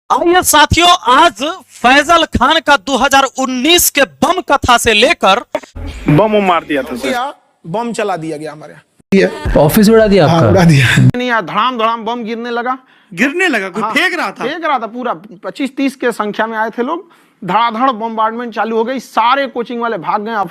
आइए साथियों, आज फैजल खान का 2019 के बम कथा से लेकर बम मार दिया था सर। बम चला दिया गया हमारे यहाँ, ऑफिस उड़ा दिया आपका? उड़ा दिया नहीं यार, धड़ाम धड़ाम बम गिरने लगा। कोई फेंक रहा था पूरा 25-30 के संख्या में आए थे लोग। धड़ाधड़ बम्बार्डमेंट चालू हो गई, सारे कोचिंग वाले भाग गए।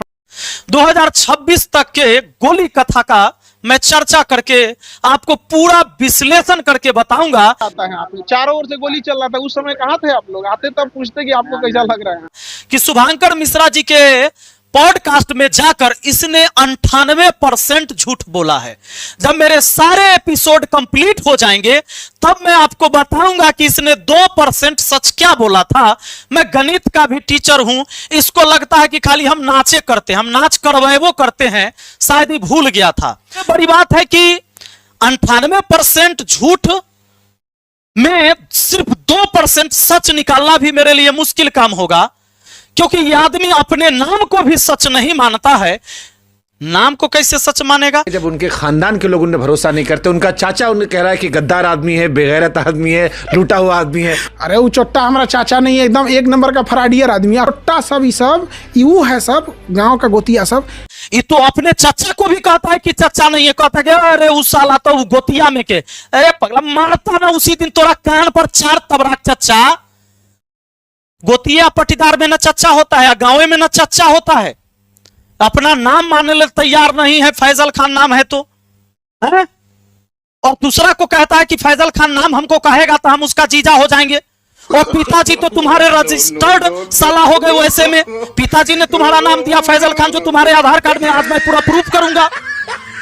2026 तक के गोली कथा का मैं चर्चा करके आपको पूरा विश्लेषण करके बताऊंगा। आता है आपने, चारों ओर से गोली चल रहा था, उस समय कहाँ थे आप लोग? आते तब पूछते कि आपको कैसा लग रहा है। कि शुभांकर मिश्रा जी के पॉडकास्ट में जाकर इसने 98% झूठ बोला है। जब मेरे सारे एपिसोड कंप्लीट हो जाएंगे तब मैं आपको बताऊंगा कि इसने 2% सच क्या बोला था। मैं गणित का भी टीचर हूं, इसको लगता है कि खाली हम नाचे करते हैं, हम नाच करवाए वो करते हैं, शायद ही भूल गया था। बड़ी बात है कि 98% झूठ में सिर्फ 2% सच निकालना भी मेरे लिए मुश्किल काम होगा, क्योंकि यह आदमी अपने नाम को भी सच नहीं मानता है। नाम को कैसे सच मानेगा जब उनके खानदान के लोग उन्हें भरोसा नहीं करते? उनका चाचा उन्हें कह रहा है कि गद्दार आदमी है, बेगैरत आदमी है, लूटा हुआ आदमी है। अरे वो चोट्टा हमारा चाचा नहीं है, एकदम एक नंबर का फराडियर आदमी है। चोट्टा सब, ये सब यू है, सब गांव का गोतिया सब। ये तो अपने चाचा को भी कहता है कि चाचा नहीं है, कहता है कि अरे उस साला तो गोतिया में के, अरे पगला मारता ना उसी दिन तोरा कान पर 4 तबराक। चाचा गोतिया पटीदार में न चच्चा होता है, गांव में न चच्चा होता है। अपना नाम मानने ले तैयार नहीं है, फैजल खान नाम है तो है? और दूसरा को कहता है कि फैजल खान नाम हमको कहेगा तो हम उसका जीजा हो जाएंगे। और पिताजी तो तुम्हारे रजिस्टर्ड साला हो गए। वैसे में पिताजी ने तुम्हारा नाम दिया फैजल खान, जो तुम्हारे आधार कार्ड में आज मैं पूरा प्रूफ करूंगा।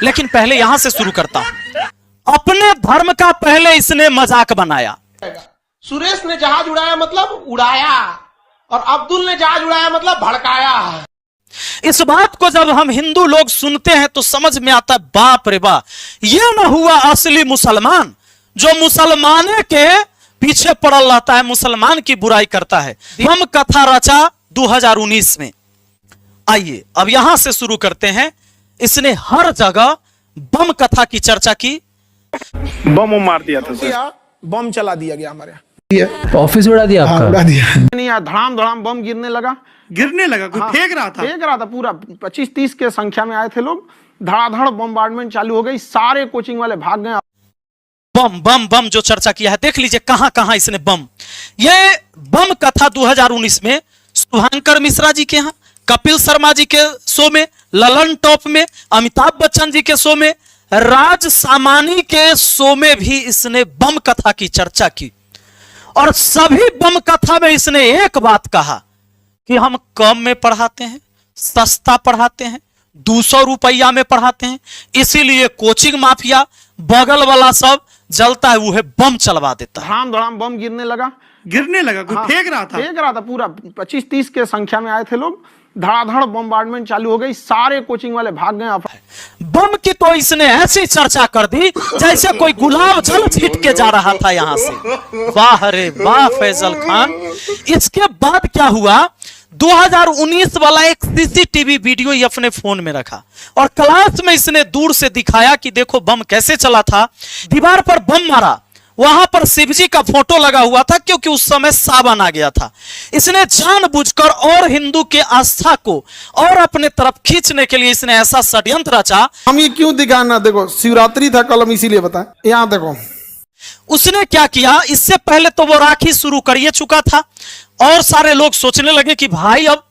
लेकिन पहले यहां से शुरू करता हूं। अपने धर्म का पहले इसने मजाक बनाया। सुरेश ने जहाज उड़ाया मतलब उड़ाया, और अब्दुल ने जहाज उड़ाया मतलब भड़काया। इस बात को जब हम हिंदू लोग सुनते हैं तो समझ में आता है, बाप रे बाप, यह ना हुआ असली मुसलमान जो मुसलमाने के पीछे पड़ल रहता है, मुसलमान की बुराई करता है। बम कथा रचा 2019 में। आइए अब यहां से शुरू करते हैं। इसने हर जगह बम कथा की चर्चा की। बम मार दिया था सर। बम चला दिया गया हमारे यहाँ, ऑफिस उड़ा दिया आपका? उड़ा दिया नहीं यार, धड़ाम धड़ाम बम गिरने लगा। कोई फेंक रहा था पूरा 25-30 के संख्या में आए थे लोग। धड़ाधड़ बम्बार्डमेंट चालू हो गई, सारे कोचिंग वाले भाग गए। बम बम बम जो चर्चा किया है, देख लीजिए कहां कहां इसने बम। ये बम कथा 2019 में शुभांकर मिश्रा जी के यहाँ, कपिल शर्मा जी के शो में, ललन टॉप में, अमिताभ बच्चन जी के शो में, राज सामानी के शो में भी इसने बम कथा की चर्चा की। और सभी बम कथा में इसने एक बात कहा कि हम कम में पढ़ाते हैं, सस्ता पढ़ाते हैं, 200 रुपया में पढ़ाते हैं, इसीलिए कोचिंग माफिया बगल वाला सब जलता है, वो है बम चलवा देता है। धड़ाम धड़ाम बम गिरने लगा। कोई फेंक रहा था पूरा 25-30 के संख्या में आए थे लोग। धड़ाधड़ बम्बार्डमेंट चालू हो गई, सारे कोचिंग वाले भाग गए। बम की तो इसने ऐसी चर्चा कर दी जैसे कोई गुलाब जल छीट के जा रहा था यहां से। वाह रे वाह फैजल खान। इसके बाद क्या हुआ, 2019 वाला एक सीसीटीवी वीडियो ही अपने फोन में रखा और क्लास में इसने दूर से दिखाया कि देखो बम कैसे चला था। दीवार पर बम मारा, वहां पर शिवजी का फोटो लगा हुआ था, क्योंकि उस समय सावन आ गया था। इसने जानबूझकर और हिंदू के आस्था को और अपने तरफ खींचने के लिए इसने ऐसा षड्यंत्र रचा। हम ये क्यों दिखाना, देखो शिवरात्रि था कल, हम इसीलिए बताएं। यहाँ देखो उसने क्या किया, इससे पहले तो वो राखी शुरू कर चुका था और सारे लोग सोचने लगे कि भाई अब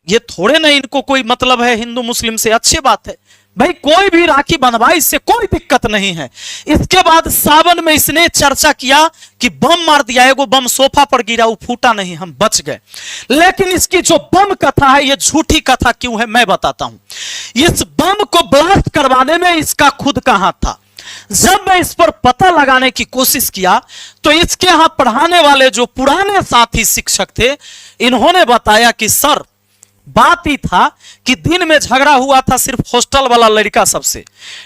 ये थोड़े नहीं इनको कोई मतलब है हिंदू मुस्लिम से, अच्छी बात है भाई, कोई भी राखी बंधवाए, इससे कोई दिक्कत नहीं है। इसके बाद सावन में इसने चर्चा किया कि बम मार दिया, एगो बम सोफा पर गिरा, वो फूटा नहीं, हम बच गए। लेकिन इसकी जो बम कथा है, ये झूठी कथा क्यों है मैं बताता हूं। इस बम को ब्लास्ट करवाने में इसका खुद का हाथ था। जब मैं इस पर पता लगाने की कोशिश किया तो इसके यहां पढ़ाने वाले जो पुराने साथी शिक्षक थे, इन्होंने बताया कि सर बात ही था कि दिन में झगड़ा हुआ था सिर्फ हॉस्टल वाला लड़का सबसे,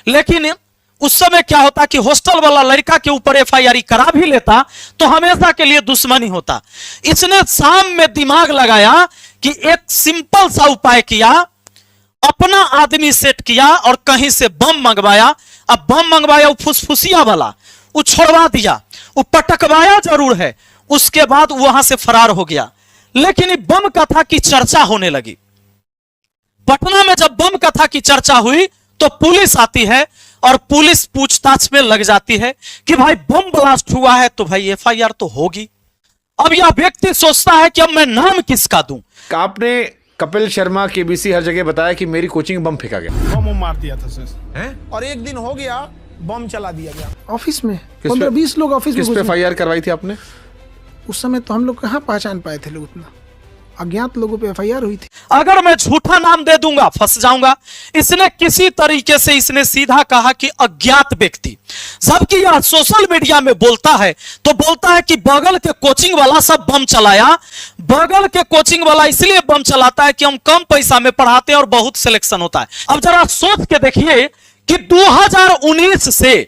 लेकिन उस समय क्या होता कि हॉस्टल वाला लड़का के ऊपर एफआईआर करा भी लेता तो हमेशा के लिए दुश्मनी होता। इसने शाम में दिमाग लगाया कि एक सिंपल सा उपाय किया, अपना आदमी सेट किया और कहीं से बम मंगवाया। अब बम मंगवाया वो फुसफुसिया वाला, वो छोड़वा दिया। वो पटकवाया जरूर है, उसके बाद वहां से फरार हो गया। लेकिन ये बम कथा की चर्चा होने लगी। पटना में जब बम कथा की चर्चा हुई तो पुलिस आती है और पुलिस पूछताछ में लग जाती है कि भाई बम ब्लास्ट हुआ है तो भाई एफआईआर तो होगी। अब यह व्यक्ति सोचता है कि अब मैं नाम किसका दूं। आपने कपिल शर्मा केबीसी हर जगह बताया कि मेरी कोचिंग बम फेंका गया, बम मार दिया था सर, हैं? और एक दिन हो गया बम चला दिया गया ऑफिस में 15-20 लोग ऑफिस में किस पे घुसे। एफआईआर करवाई थी आपने? उस समय तो हम लोग कहाँ पहचान पाए थे लोग, उतना अज्ञात लोगों पे एफआईआर हुई थी। अगर मैं झूठा नाम दे दूंगा फंस जाऊंगा। इसने किसी तरीके से इसने सीधा कहा कि अज्ञात व्यक्ति, जबकि यह सोशल मीडिया में बोलता है तो बोलता है कि बगल के कोचिंग वाला सब बम चलाया। बगल के कोचिंग वाला इसलिए बम चलाता है कि हम कम पैसा में पढ़ाते हैं और बहुत सिलेक्शन होता है। अब जरा सोच के देखिए कि 2019 से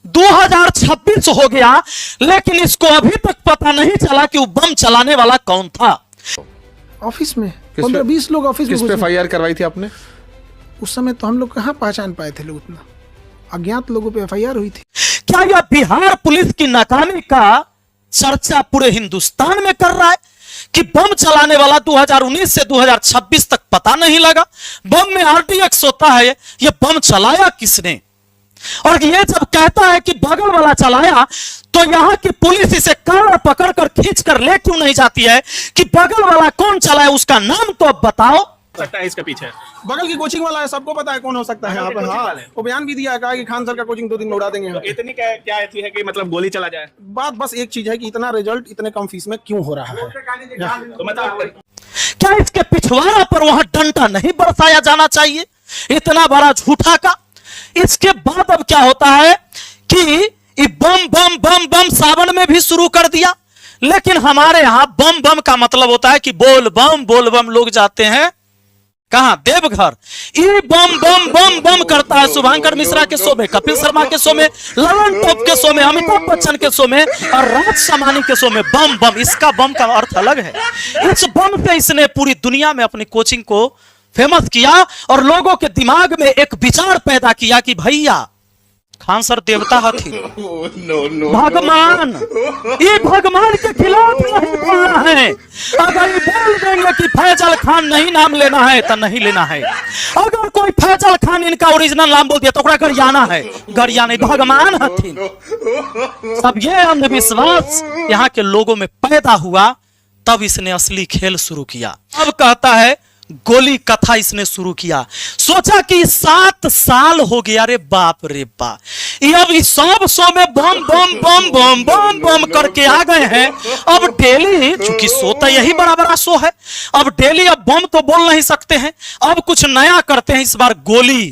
2026 हो गया, लेकिन इसको अभी तक पता नहीं चला कि वो बम चलाने वाला कौन था। ऑफिस में 15-20 लोग ऑफिस में किस पे घुसे। एफआईआर करवाई थी आपने? उस समय तो हम लोग कहाँ पहचान पाए थे लोग, उतना अज्ञात लोगों पे एफआईआर हुई थी। क्या यह बिहार पुलिस की नाकामी का चर्चा पूरे हिंदुस्तान में कर रहा है कि बम चलाने वाला 2019 से 2026 तक पता नहीं लगा? बम में आरडीएक्स होता है, यह बम चलाया किसने? और ये जब कहता है कि बगल वाला चलाया तो यहां की पुलिस इसे कार पकड़ कर खींच कर ले क्यों नहीं जाती है कि बगल वाला कौन चलाया, उसका नाम तो अब बताओ। सकता है इसके पीछे बगल की कोचिंग वाला है, सबको पता है कौन हो सकता है। हाँ, वो बयान भी दिया है, कहा कि खान सर का कोचिंग 2 दिन में उड़ा देंगे। तो इतनी क्या ऐसी है कि मतलब गोली चला जाए? बात बस एक चीज है कि इतना रिजल्ट इतने कम फीस में क्यों हो रहा है। तो मतलब क्या इसके पिछवाड़ा पर वहां डंडा नहीं बरसाया जाना चाहिए इतना बड़ा झूठा का? इसके बाद अब क्या होता है कि बम बम बम बम सावन में भी शुरू कर दिया। लेकिन हमारे यहां बम बम का मतलब होता है कि बोल बम लोग जाते हैं कहां? देवघर। ये बम बम बम बम करता है शुभांकर मिश्रा के शो में, कपिल शर्मा के शो में, ललन टॉप के शो में, अमिताभ बच्चन के शो में और राज शमानी के शो में। बम बम, इसका बम का अर्थ अलग है। इस बम से इसने पूरी दुनिया में अपनी कोचिंग को फेमस किया और लोगों के दिमाग में एक विचार पैदा किया कि भैया खान सर देवता हथी, भगवान, ये भगवान के खिलाफ नहीं बोलना है। अगर ये बोल देंगे कि फैजल खान नहीं नाम लेना है तो नहीं लेना है। अगर कोई फैजल खान इनका ओरिजिनल नाम बोल दिया तो गरियाना है, गरिया नहीं, भगवान हथी। सब ये अंधविश्वास यहाँ के लोगों में पैदा हुआ, तब इसने असली खेल शुरू किया। अब कहता है गोली कथा इसने शुरू किया। सोचा कि 7 साल हो गया, रे बाप रे बाप, ये अब इस सब शो में बम बम बम बम बम बम करके आ गए हैं। अब डेली, चूंकि शो तो यही बड़ा बड़ा शो है, अब डेली अब बम तो बोल नहीं सकते हैं, अब कुछ नया करते हैं, इस बार गोली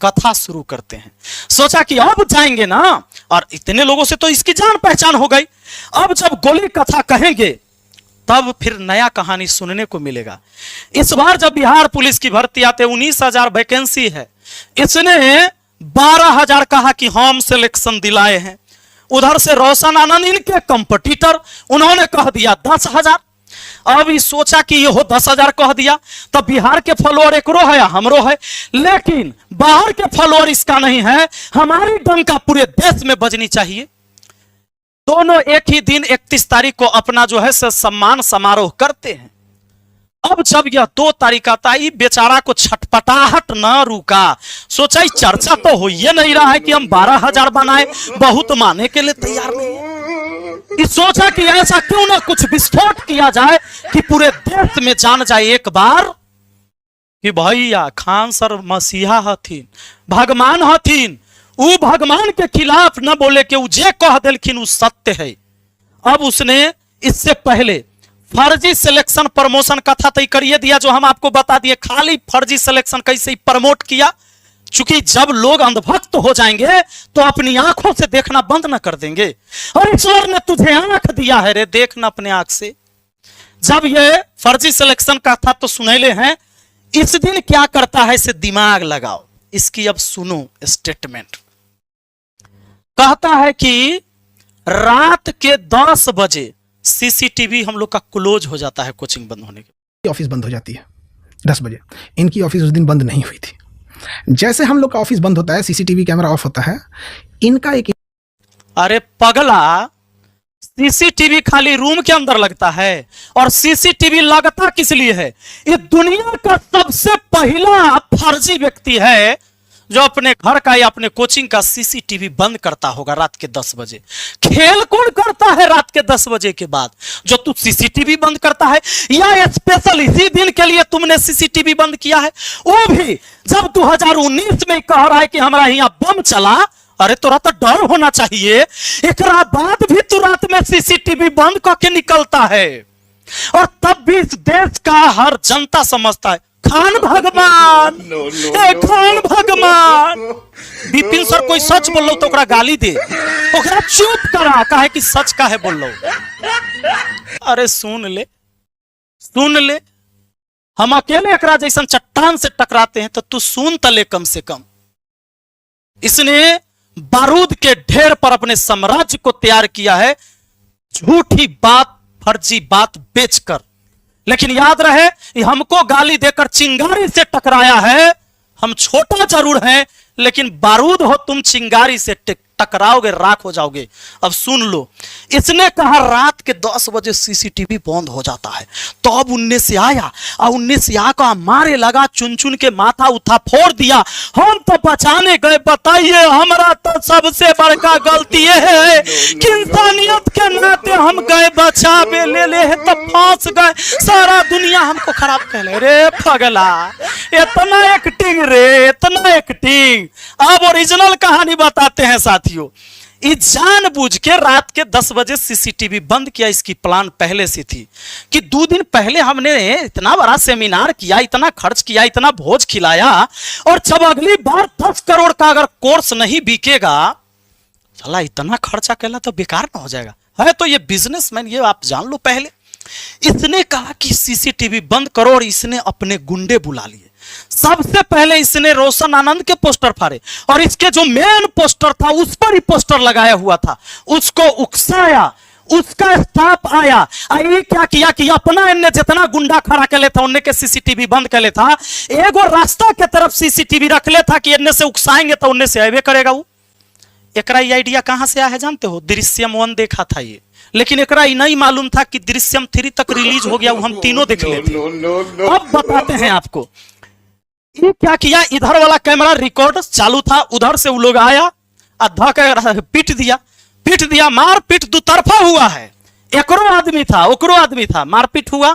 कथा शुरू करते हैं। सोचा कि अब जाएंगे ना, और इतने लोगों से तो इसकी जान पहचान हो गई, अब जब गोली कथा कहेंगे तब फिर नया कहानी सुनने को मिलेगा। इस बार जब बिहार पुलिस की भर्ती आते 19,000 वैकेंसी है, इसने 12,000 कहा कि हम सिलेक्शन दिलाए हैं। उधर से रोशन आनंद इनके कंपटीटर, उन्होंने कह दिया 10,000। अब ये सोचा कि ये हो 10,000 कह दिया, तब बिहार के फॉलोअर एकरो है या हमरो है, लेकिन बाहर के फॉलोअर इसका नहीं है। हमारी डंका पूरे देश में बजनी चाहिए। दोनों एक ही दिन 31 तारीख को अपना जो है सम्मान समारोह करते हैं। अब जब यह 2 तारीख आता है, बेचारा को छटपटाहट न रुका। सोचा चर्चा तो हो ही नहीं रहा है कि हम 12,000 बनाए, बहुत माने के लिए तैयार नहीं है। इस सोचा कि ऐसा क्यों ना कुछ विस्फोट किया जाए कि पूरे देश में जान जाए एक बार कि भैया खान सर मसीहा हथिन, भगवान हथिन। वो भगवान के खिलाफ न बोले कि जे कह दिलखिन उ सत्य है। अब उसने इससे पहले फर्जी सिलेक्शन प्रमोशन कथा तय करिए दिया, जो हम आपको बता दिए। खाली फर्जी सिलेक्शन कैसे प्रमोट किया, चूंकि जब लोग अंधभक्त हो जाएंगे तो अपनी आंखों से देखना बंद न कर देंगे। और ईश्वर ने तुझे आंख दिया है रे, देखना अपने आंख से। जब ये फर्जी सिलेक्शन कथा तो सुनैले हैं, इस दिन क्या करता है इसे दिमाग लगाओ। इसकी अब सुनो स्टेटमेंट। कहता है कि रात के 10 बजे सीसीटीवी हम लोग का क्लोज हो जाता है कोचिंग बंद होने के। ऑफिस बंद हो जाती है 10 बजे। इनकी ऑफिस उस दिन बंद नहीं हुई थी। जैसे हम लोग का ऑफिस बंद होता है, सीसीटीवी कैमरा ऑफ होता है, इनका एक अरे पगला, सीसीटीवी खाली रूम के अंदर लगता है, और सीसीटीवी लगता किस लिए है? ये दुनिया का सबसे पहला फर्जी व्यक्ति है जो अपने घर का या अपने कोचिंग का सीसीटीवी बंद करता होगा रात के 10 बजे। खेल कौन करता है रात के 10 बजे के बाद? जो तू सीसीटीवी बंद करता है, या स्पेशल इसी दिन के लिए तुमने सीसीटीवी बंद किया है, वो भी जब 2019 में कह रहा है कि हमारा यहाँ बम चला। अरे तोरा तो डर होना चाहिए, एक बाद भी तू रात में सीसीटीवी बंद करके निकलता है, और तब भी इस देश का हर जनता समझता है खान भगवान, खान भगवान। बिपिन सर कोई सच बोल लो तो ओकरा गाली दे, ओकरा चुप करा, काहे कि सच का है बोल लो। अरे सुन ले, सुन ले, हम अकेले एकरा जैसन चट्टान से टकराते हैं तो तू सुन तले कम से कम। इसने बारूद के ढेर पर अपने साम्राज्य को तैयार किया है, झूठी बात, फर्जी बात बेचकर। लेकिन याद रहे, ये हमको गाली देकर चिंगारी से टकराया है। हम छोटा जरूर हैं, लेकिन बारूद हो तुम, चिंगारी से टकराओगे, राख हो जाओगे। अब सुन लो, इसने कहा रात के 10 बजे सीसीटीवी बंद हो जाता है, तो अब 19 से आया और 19 से आकर मारे लगा, चुन चुन के माथा उठा फोड़ दिया। हम तो बचाने गए, बताइए हमारा तो सबसे बड़का गलती ये है कि इंसानियत के नाते हम गए बचावे, ले तो फंस गए, सारा दुनिया हमको खराब कह ले। रे पगला, इतना एक्टिंग रे, इतना एक्टिंग। अब ओरिजिनल कहानी बताते हैं साथियों। ये जानबूझ के रात के 10 बजे सीसीटीवी बंद किया, इसकी प्लान पहले से थी कि 2 दिन पहले हमने इतना बड़ा सेमिनार किया, इतना खर्च किया, इतना भोज खिलाया, और जब अगली बार 10 करोड़ का अगर कोर्स नहीं बिकेगा, चला इतना खर्चा कहला तो बेकार ना हो जाएगा। है तो ये बिजनेसमैन, ये आप जान लो पहले। इसने कहा कि सीसीटीवी बंद करो, और इसने अपने गुंडे बुला लिए। सबसे पहले इसने रोशन आनंद के पोस्टर फाड़े, और इसके जो मेन पोस्टर था उस पर ही पोस्टर लगाया हुआ था, उसको उकसाया, उसका स्टाफ आया। ये क्या किया कि अपना इनने जितना गुंडा खड़ा कर लेता उनने के सीसीटीवी बंद कर लेता, एगो रास्ता के तरफ सीसीटीवी रख लेता कि इनने से उकसाएंगे तो उनने से आवे करेगा। वो एकरा ये आइडिया कहां से आया है जानते हो? दृश्यम 1 देखा था ये, लेकिन एकरा ये नहीं मालूम था कि दृश्यम 3 तक रिलीज हो गया, वो हम तीनों देख लेते। अब बताते हैं आपको ये क्या किया। इधर वाला कैमरा रिकॉर्ड चालू था, उधर से वो लोग आया, अधा का पीट दिया, मार पीट दो तरफा हुआ है। एकरो आदमी था, ओकरो आदमी था, मारपीट हुआ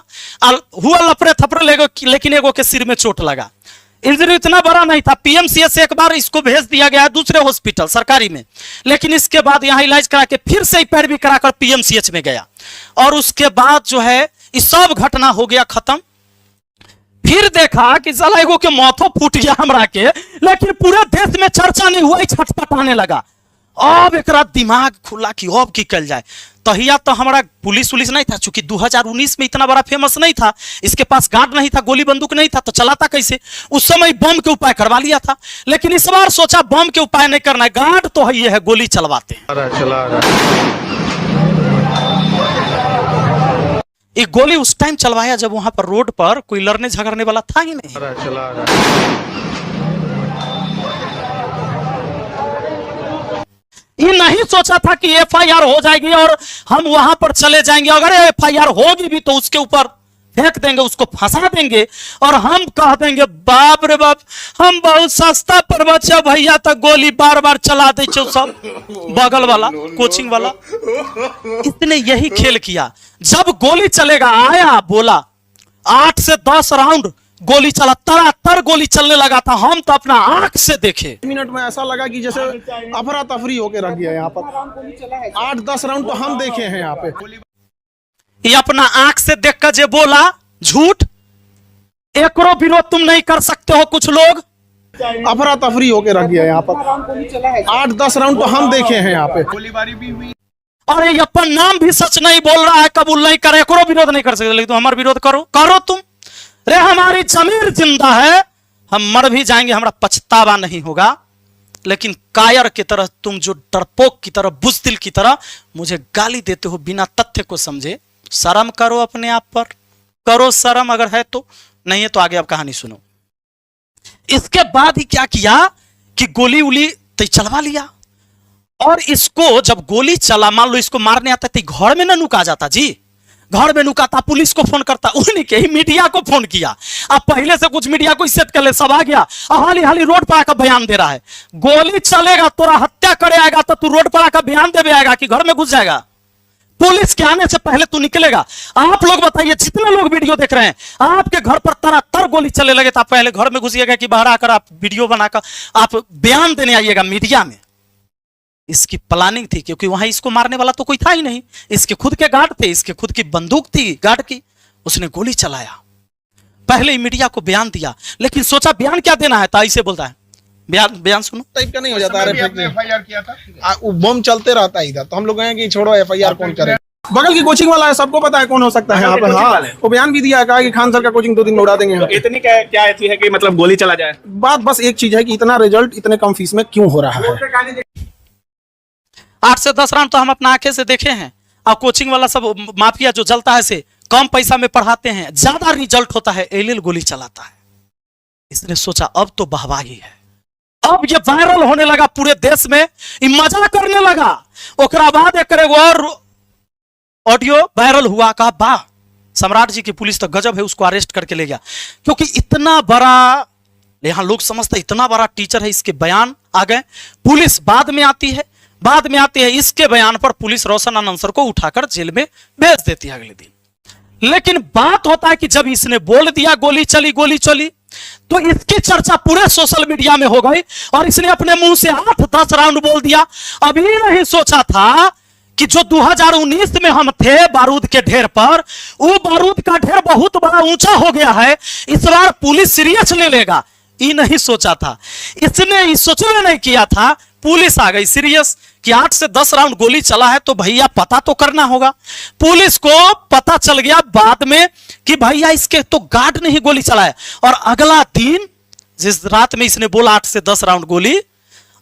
लपड़े थपड़े, लेकिन एगो के सिर में चोट लगा। इंजरी इतना बड़ा नहीं था। पीएमसीएच से एक बार इसको भेज दिया गया दूसरे हॉस्पिटल सरकारी में, लेकिन इसके बाद यहाँ इलाज करा के फिर से पैरवी कराकर पीएमसीएच में गया, और उसके बाद जो है ये सब घटना हो गया खत्म। फिर देखा कि साला एगो के माथो फूट गया हमरा के, लेकिन पूरे देश में चर्चा नहीं हुआ, छटपटाने लगा। अब एकरा दिमाग खुला कि अब की कल जाए। तहिया तो हमारा पुलिस नहीं था, चूंकि 2019 में इतना बड़ा फेमस नहीं था, इसके पास गार्ड नहीं था, गोली बंदूक नहीं था, तो चलाता कैसे? उस समय बम के उपाय करवा लिया था, लेकिन इस बार सोचा बम के उपाय नहीं करना है, गार्ड तो है, ये है, गोली चलवाते हैं। एक गोली उस टाइम चलवाया जब वहां पर रोड पर कोई लड़ने झगड़ने वाला था ही नहीं। ये नहीं सोचा था कि एफआईआर हो जाएगी और हम वहां पर चले जाएंगे, अगर एफआईआर होगी भी तो उसके ऊपर फेंक देंगे, उसको फंसा देंगे, और हम कह देंगे बाप रे बाप हम बहुत सस्ता पर बचा भैया, तक गोली बार बार चला दे सब बगल वाला कोचिंग वाला। इसने यही खेल किया। जब गोली चलेगा आया, बोला 8 से 10 राउंड गोली चला, तरातर गोली चलने लगा था, हम तो अपना आंख से देखे। मिनट में ऐसा लगा कि जैसे अफरा तफरी होके रख गया यहाँ पर। 8-10 राउंड तो हम देखे हैं यहाँ पे। ये अपना आंख से देखकर जे बोला झूठ, एकरो विरोध तुम नहीं कर सकते हो। कुछ लोग अफरा तफरी होके रख गया यहाँ पर। 8-10 राउंड तो हम देखे हैं यहाँ पे। गोलीबारी भी हुई, और ये अपन नाम भी सच नहीं बोल रहा है, कबूल नहीं करे, एकरो विरोध नहीं कर सकते, लेकिन तुम हमारा विरोध करो तुम। रे हमारी जमीर जिंदा है, हम मर भी जाएंगे, हमारा पछतावा नहीं होगा, लेकिन कायर की तरह तुम जो डरपोक की तरह, बुज़दिल की तरह मुझे गाली देते हो बिना तथ्य को समझे। शर्म करो अपने आप पर, करो शर्म अगर है तो, नहीं है तो आगे आप कहानी सुनो। इसके बाद ही क्या किया कि गोली उली तो चलवा लिया, और इसको जब गोली चला, मान लो इसको मारने आता तो घर में ना नुका जाता जी, घर में नुकाता, पुलिस को फोन करता, उन्हीं के ही मीडिया को फोन किया। अब पहले से कुछ मीडिया को इज्जत कर ले, सब आ गया, हाली हाली रोड पर आकर बयान दे रहा है। गोली चलेगा, तोरा हत्या करे आएगा तो तू रोड पर आकर बयान देवे आएगा कि घर में घुस जाएगा? पुलिस के आने से पहले तू निकलेगा। आप लोग बताइए, जितने लोग वीडियो देख रहे हैं, आपके घर पर तरह गोली चले लगे तो आप पहले घर में घुसिएगा कि बाहर आकर आप वीडियो बनाकर आप बयान देने आइएगा मीडिया में? इसकी प्लानिंग थी, क्योंकि वहां इसको मारने वाला तो कोई था ही नहीं, इसके खुद के गार्ड थे, इसके खुद की बंदूक थी गार्ड की, उसने गोली चलाया। पहले ही मीडिया को बयान दिया, लेकिन सोचा बयान क्या देना है, तो ऐसे बोलता है बयान सुनो टाइप का नहीं हो जाता। वो बम चलते रहता है इधर, तो हम लोग कहें कि छोड़ो एफआईआर कौन करे। बगल की कोचिंग वाला है, सबको पता है कौन हो सकता है यहाँ पे। हाँ, वो बयान भी दिया है, कहा कि खान सर का कोचिंग 2 दिन में उड़ा देंगे। इतनी क्या ऐसी है कि मतलब गोली चला जाए? बात बस एक चीज है कि इतना रिजल्ट इतने कम फीस में क्यों हो रहा है। 8 से 10 राउंड तो हम अपना आंखें से देखे हैं। अब कोचिंग वाला सब माफिया जो जलता है से कम पैसा में पढ़ाते हैं, ज्यादा रिजल्ट होता है, एल गोली चलाता है। इसने सोचा अब तो वाहवाही है, अब ये वायरल होने लगा पूरे देश में, मजा करने लगा। ओकरा बाद एक और ऑडियो वायरल हुआ, कहा वाह सम्राट जी की पुलिस तो गजब है, उसको अरेस्ट करके ले गया। क्योंकि इतना बड़ा, यहां लोग समझते इतना बड़ा टीचर है, इसके बयान आ गए। पुलिस बाद में आती है, इसके बयान पर पुलिस रोशन आनंद सर को उठाकर जेल में भेज देती है अगले दिन। लेकिन बात होता है कि जब इसने बोल दिया गोली चली, तो इसकी चर्चा पूरे सोशल मीडिया में हो गई और इसने अपने मुंह से 8-10 राउंड बोल दिया। अभी नहीं सोचा था कि जो 2019 में हम थे बारूद के ढेर पर, वो बारूद का ढेर बहुत बड़ा ऊंचा हो गया है, इस बार पुलिस सीरियस ले लेगा, ये नहीं सोचा था। इसने इस सोचने नहीं किया था, पुलिस आ गई सीरियस कि 8 से 10 राउंड गोली चला है तो भैया पता तो करना होगा। पुलिस को पता चल गया बाद में कि भैया इसके तो गार्ड ने ही गोली चलाया। और अगला दिन, जिस रात में इसने बोला 8 से 10 राउंड गोली,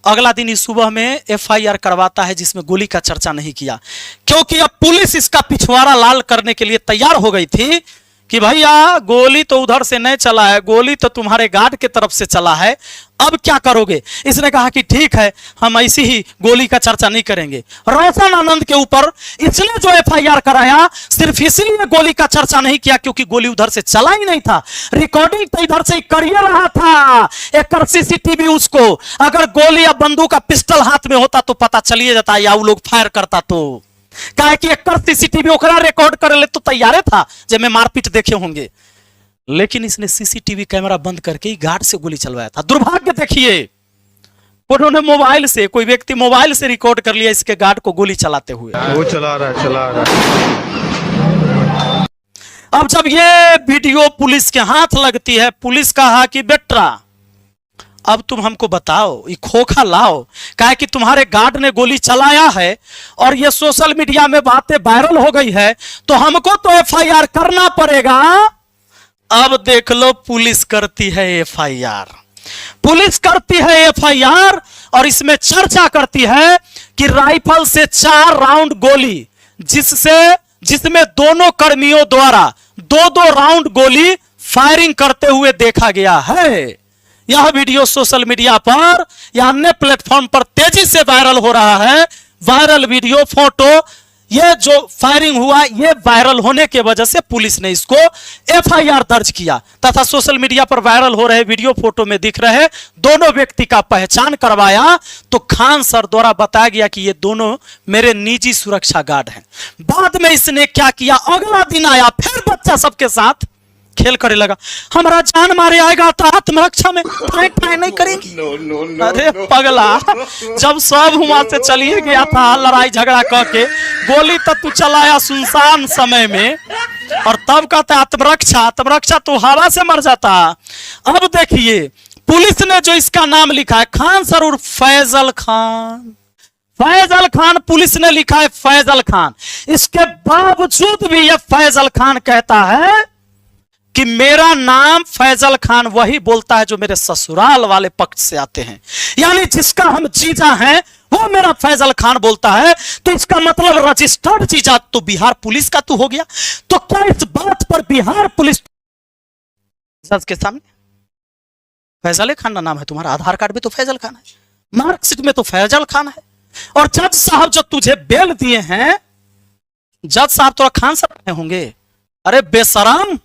अगला दिन इस सुबह में एफआईआर करवाता है जिसमें गोली का चर्चा नहीं किया, क्योंकि अब पुलिस इसका पिछवाड़ा लाल करने के लिए तैयार हो गई थी कि भैया गोली तो उधर से नहीं चला है, गोली तो तुम्हारे गार्ड के तरफ से चला है, अब क्या करोगे? इसने कहा कि ठीक है, हम ऐसी ही गोली का चर्चा नहीं करेंगे। रोशन आनंद के ऊपर इसने जो एफआईआर कराया, सिर्फ इसलिए गोली का चर्चा नहीं किया क्योंकि गोली उधर से चला ही नहीं था, रिकॉर्डिंग तो इधर से कर ही रहा था। एक सीसीटीवी, उसको अगर गोली या बंदूक का पिस्टल हाथ में होता तो पता चलिए जाता, या वो लोग फायर करता तो कहा कि एक सीसीटीवी ओकरा रिकॉर्ड कर ले तो तैयार था जब मैं मारपीट देखे होंगे। लेकिन इसने सीसीटीवी कैमरा बंद करके ही गार्ड से गोली चलवाया था। दुर्भाग्य देखिए, उन्होंने मोबाइल से, कोई व्यक्ति मोबाइल से रिकॉर्ड कर लिया इसके गार्ड को गोली चलाते हुए। वो चला रहा है। अब जब ये वीडियो पुलिस के हाथ लगती है, पुलिस कहा कि बेटा अब तुम हमको बताओ, ये खोखा लाओ, कहा कि तुम्हारे गार्ड ने गोली चलाया है और ये सोशल मीडिया में बातें वायरल हो गई है, तो हमको तो एफआईआर करना पड़ेगा। अब देख लो, पुलिस करती है एफआईआर और इसमें चर्चा करती है कि राइफल से 4 राउंड गोली, जिसमें दोनों कर्मियों द्वारा 2-2 राउंड गोली फायरिंग करते हुए देखा गया है। यह वीडियो सोशल मीडिया पर या अन्य प्लेटफॉर्म पर तेजी से वायरल हो रहा है। वायरल वीडियो, फोटो, ये जो फायरिंग हुआ, ये वायरल होने के वजह से पुलिस ने इसको एफआईआर दर्ज किया तथा सोशल मीडिया पर वायरल हो रहे वीडियो, फोटो में दिख रहे दोनों व्यक्ति का पहचान करवाया तो खान सर द्वारा बताया गया कि ये दोनों मेरे निजी सुरक्षा गार्ड हैं। बाद में इसने क्या किया, अगला दिन आया, फिर बच्चा सबके साथ खेल करे लगा, हमारा जान मारे आएगा तो आत्मरक्षा में ठाई नहीं करेगी। अरे पगला, जब सब वहां से चलिए गया था लड़ाई झगड़ा करके, गोली तक तू चलाया सुनसान समय में और तब कहता आत्मरक्षा तो हवा से मर जाता। अब देखिए, पुलिस ने जो इसका नाम लिखा है खान सर उर्फ फैजल खान, पुलिस ने लिखा है फैजल खान। इसके बावजूद भी यह फैजल खान कहता है कि मेरा नाम फैजल खान वही बोलता है जो मेरे ससुराल वाले पक्ष से आते हैं, यानी जिसका हम जीजा हैं वो मेरा फैजल खान बोलता है। तो इसका मतलब रजिस्टर्ड जीजा तो बिहार पुलिस का तू हो गया। तो क्या इस बात पर बिहार पुलिस सच के सामने फैजल खान का नाम है, तुम्हारा आधार कार्ड में तो फैजल खान है, मार्कशीट में तो फैजल खान है, और जज साहब जो तुझे बेल दिए हैं, जज साहब तो खान साहब होंगे। अरे बेशरम,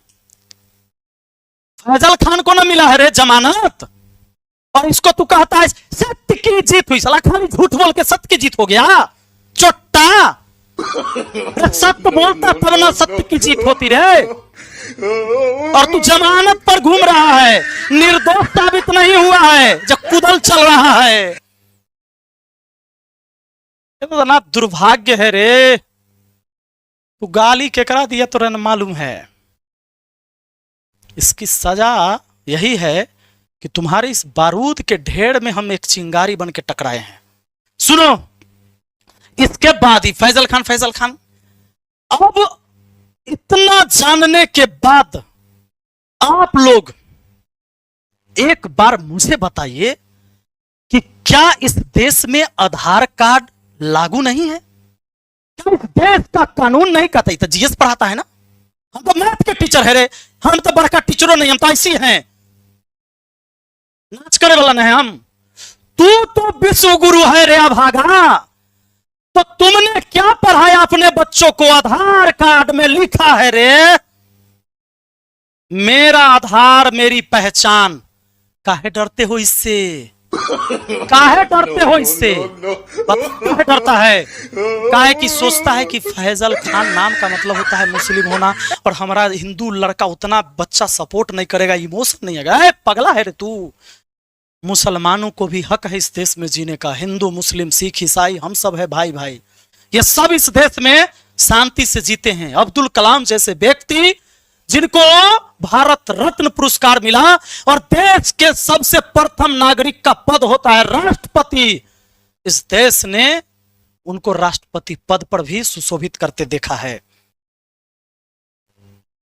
फैजल खान को ना मिला है रे जमानत, और इसको तू कहता है सत्य की जीत हुई। साला खाली झूठ बोल के सत्य की जीत हो गया, चोट्टा। सत्य बोलता तब ना सत्य की जीत होती रे। और तू जमानत पर घूम रहा है, निर्दोष साबित नहीं हुआ है, जब कुदल चल रहा है। ये तो ना दुर्भाग्य है रे। तू गाली केकरा दिया तो रहना मालूम है। इसकी सजा यही है कि तुम्हारे इस बारूद के ढेर में हम एक चिंगारी बन के टकराए हैं। सुनो, इसके बाद ही फैजल खान अब इतना जानने के बाद आप लोग एक बार मुझे बताइए कि क्या इस देश में आधार कार्ड लागू नहीं है? क्या इस देश का कानून नहीं कहता? तो जीएस पढ़ाता है ना, हम तो मैथ के टीचर है रे, हम तो बड़का टीचरों नहीं, हम तो ऐसी हैं, नाच करे वाला नहीं हम। तू तो विश्व गुरु है रे अभागा। तो तुमने क्या पढ़ाया अपने बच्चों को? आधार कार्ड में लिखा है रे, मेरा आधार मेरी पहचान। काहे डरते हो इससे? काहे डरते हो इससे? काहे डरता है? काहे कि सोचता है कि फैजल खान नाम का मतलब होता है मुस्लिम होना, और हमारा हिंदू लड़का उतना बच्चा सपोर्ट नहीं करेगा, इमोशन नहीं है। पगला है रे तू। मुसलमानों को भी हक है इस देश में जीने का। हिंदू, मुस्लिम, सिख, ईसाई, हम सब है भाई भाई। ये सब इस देश में शांति से जीते हैं। अब्दुल कलाम जैसे व्यक्ति जिनको भारत रत्न पुरस्कार मिला, और देश के सबसे प्रथम नागरिक का पद होता है राष्ट्रपति, इस देश ने उनको राष्ट्रपति पद पर भी सुशोभित करते देखा है।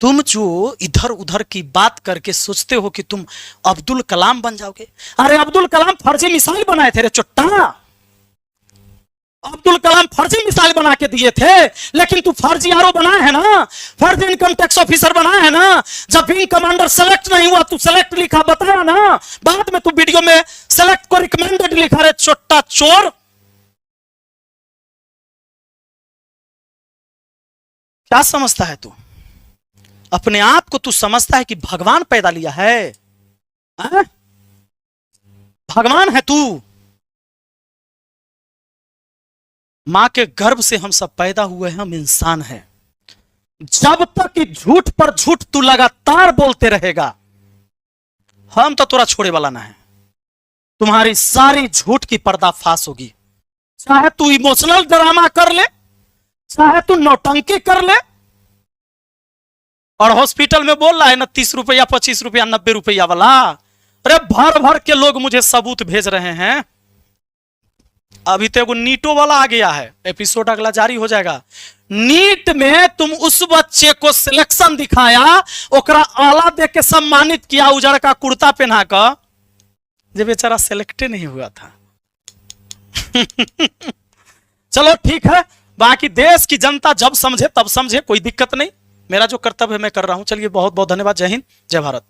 तुम जो इधर उधर की बात करके सोचते हो कि तुम अब्दुल कलाम बन जाओगे। अरे अब्दुल कलाम फर्जी मिसाइल बनाए थे रे चुट्टा। अब्दुल कलाम फर्जी मिसाइल बना के दिए थे, लेकिन तू फर्जी आरओ बनाए है ना, फर्जी इनकम टैक्स ऑफिसर बनाए है ना। जब विंग कमांडर सेलेक्ट नहीं हुआ, तू सेलेक्ट लिखा, बताया ना। बाद में तू वीडियो में सेलेक्ट को रिकमेंडेड लिखा रे छोटा चोर। क्या समझता है तू? अपने आप को तू समझता है कि भगवान पैदा लिया है? भगवान है तू? मां के गर्भ से हम सब पैदा हुए हैं, हम इंसान हैं। जब तक झूठ पर झूठ तू लगातार बोलते रहेगा, हम तो तोरा छोड़े वाला ना है। तुम्हारी सारी झूठ की पर्दाफाश होगी। चाहे तू इमोशनल ड्रामा कर ले, चाहे तू नौटंकी कर ले, और हॉस्पिटल में बोल रहा है ना 30 रुपया, 25 रुपया, 90 रुपया वाला। अरे भर भर के लोग मुझे सबूत भेज रहे हैं। अभी तो एगो नीटो वाला आ गया है, एपिसोड अगला जारी हो जाएगा। नीट में तुम उस बच्चे को सिलेक्शन दिखाया, ओकरा आला दे के सम्मानित किया, उजड़ का कुर्ता पहना कर, जब बेचारा सिलेक्ट नहीं हुआ था। चलो ठीक है, बाकी देश की जनता जब समझे तब समझे, कोई दिक्कत नहीं। मेरा जो कर्तव्य है मैं कर रहा हूं। चलिए, बहुत बहुत धन्यवाद। जय हिंद, जय भारत।